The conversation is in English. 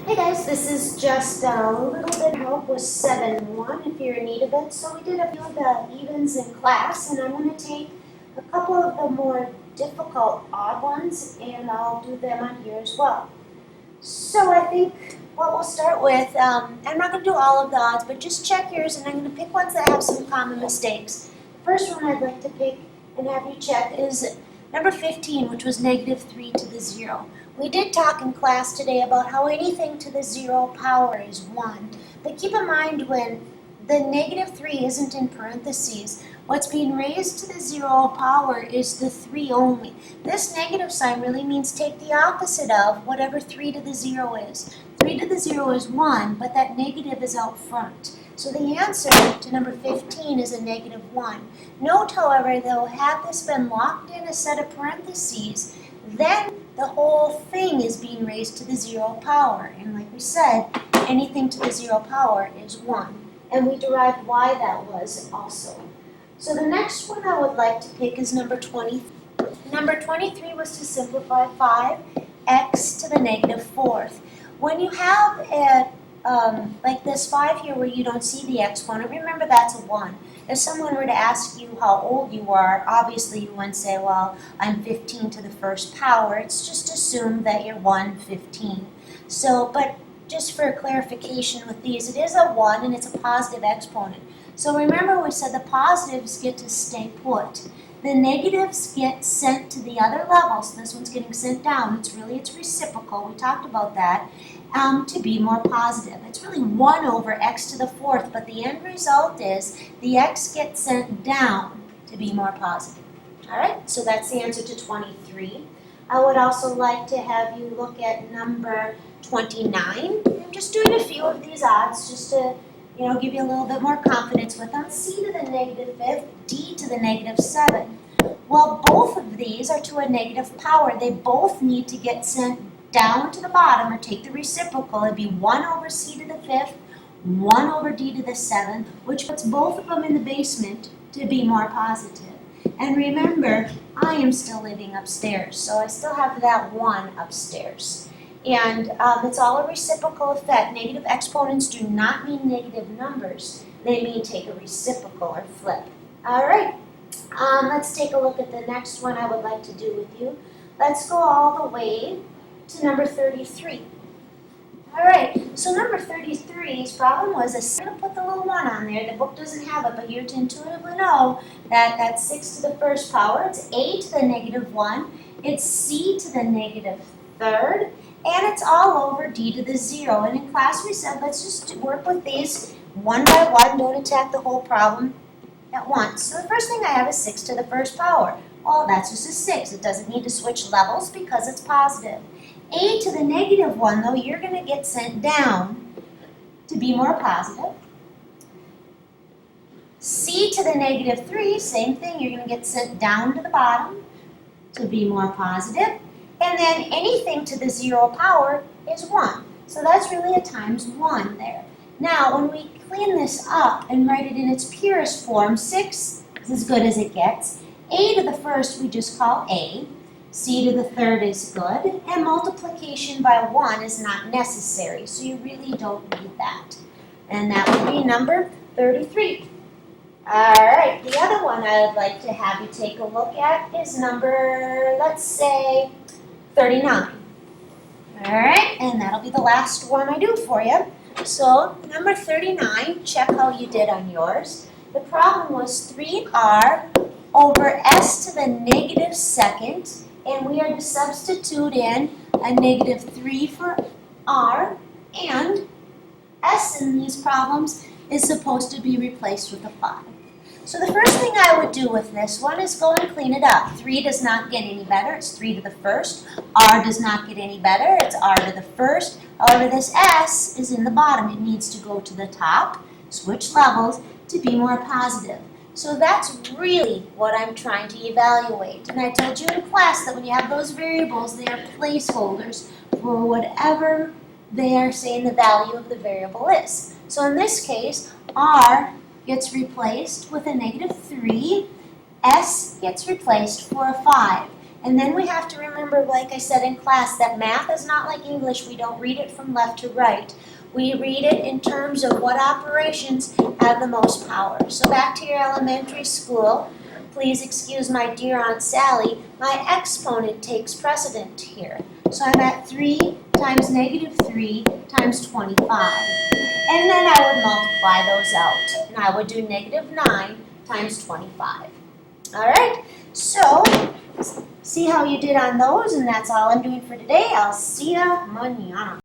Hey guys, this is just a little bit of help with 7-1 if you're in need of it. So we did a few of the evens in class, and I'm going to take a couple of the more difficult odd ones and I'll do them on here as well. So I think what we'll start with, I'm not going to do all of the odds, but just check yours, and I'm going to pick ones that have some common mistakes. The first one I'd like to pick and have you check is number 15, which was -3 to the 0. We did talk in class today about how anything to the 0 power is 1. But keep in mind when the -3 isn't in parentheses, what's being raised to the 0 power is the 3 only. This negative sign really means take the opposite of whatever 3 to the 0 is. 3 to the 0 is 1, but that negative is out front. So the answer to number 15 is a -1. Note, however, though, had this been locked in a set of parentheses, then the whole thing is being raised to the 0 power. And like we said, anything to the 0 power is 1. And we derived why that was also. So the next one I would like to pick is number 20. Number 23 was to simplify 5x to the -4th. When you have a like this 5 here where you don't see the exponent, remember that's a 1. If someone were to ask you how old you are, obviously you wouldn't say, well, I'm 15 to the 1st power. It's just assumed that you're 1/15. So, but just for clarification with these, it is a 1 and it's a positive exponent. So remember we said the positives get to stay put. The negatives get sent to the other level, so this one's getting sent down. It's reciprocal, we talked about that, to be more positive. It's really 1 over x to the 4th, but the end result is the x gets sent down to be more positive. All right, so that's the answer to 23. I would also like to have you look at number 29. I'm just doing a few of these odds just to give you a little bit more confidence with them. C to the -5th, D to the -7. Well, both of these are to a negative power. They both need to get sent down to the bottom or take the reciprocal. It'd be 1 over C to the 5th, 1 over D to the 7th, which puts both of them in the basement to be more positive. And remember, I am still living upstairs, so I still have that 1 upstairs. And it's all a reciprocal effect. Negative exponents do not mean negative numbers. They mean take a reciprocal or flip. All right, let's take a look at the next one I would like to do with you. Let's go all the way to number 33. All right, so number 33's problem was I'm going to put the little 1 on there. The book doesn't have it, but you're to intuitively know that that's 6 to the 1st power. It's A to the -1. It's C to the -3rd. And it's all over D to the 0. And in class we said, let's just work with these one by one. Don't attack the whole problem at once. So the first thing I have is 6 to the 1st power. Well, that's just a 6. It doesn't need to switch levels because it's positive. A to the -1, though, you're going to get sent down to be more positive. C to the -3, same thing. You're going to get sent down to the bottom to be more positive. And then anything to the 0 power is 1. So that's really a times 1 there. Now, when we clean this up and write it in its purest form, 6 is as good as it gets. A to the 1st we just call A. C to the 3rd is good. And multiplication by 1 is not necessary, so you really don't need that. And that would be number 33. All right, the other one I would like to have you take a look at is number, let's say, 39. All right, and that'll be the last one I do for you. So number 39, check how you did on yours. The problem was 3r over s to the -2nd, and we are to substitute in a -3 for r, and s in these problems is supposed to be replaced with a 5. So the first thing I would do with this one is go and clean it up. 3 does not get any better. It's 3 to the 1st. R does not get any better. It's R to the 1st. However, this S is in the bottom. It needs to go to the top, switch levels, to be more positive. So that's really what I'm trying to evaluate. And I told you in class that when you have those variables, they are placeholders for whatever they are saying the value of the variable is. So in this case, R gets replaced with a -3, S gets replaced for a 5. And then we have to remember, like I said in class, that math is not like English. We don't read it from left to right. We read it in terms of what operations have the most power. So back to your elementary school. Please excuse my dear Aunt Sally. My exponent takes precedent here. So I'm at 3 times negative 3 times 25. And then I would multiply those out. And I would do negative 9 times 25. All right, so see how you did on those, and that's all I'm doing for today. I'll see ya mañana.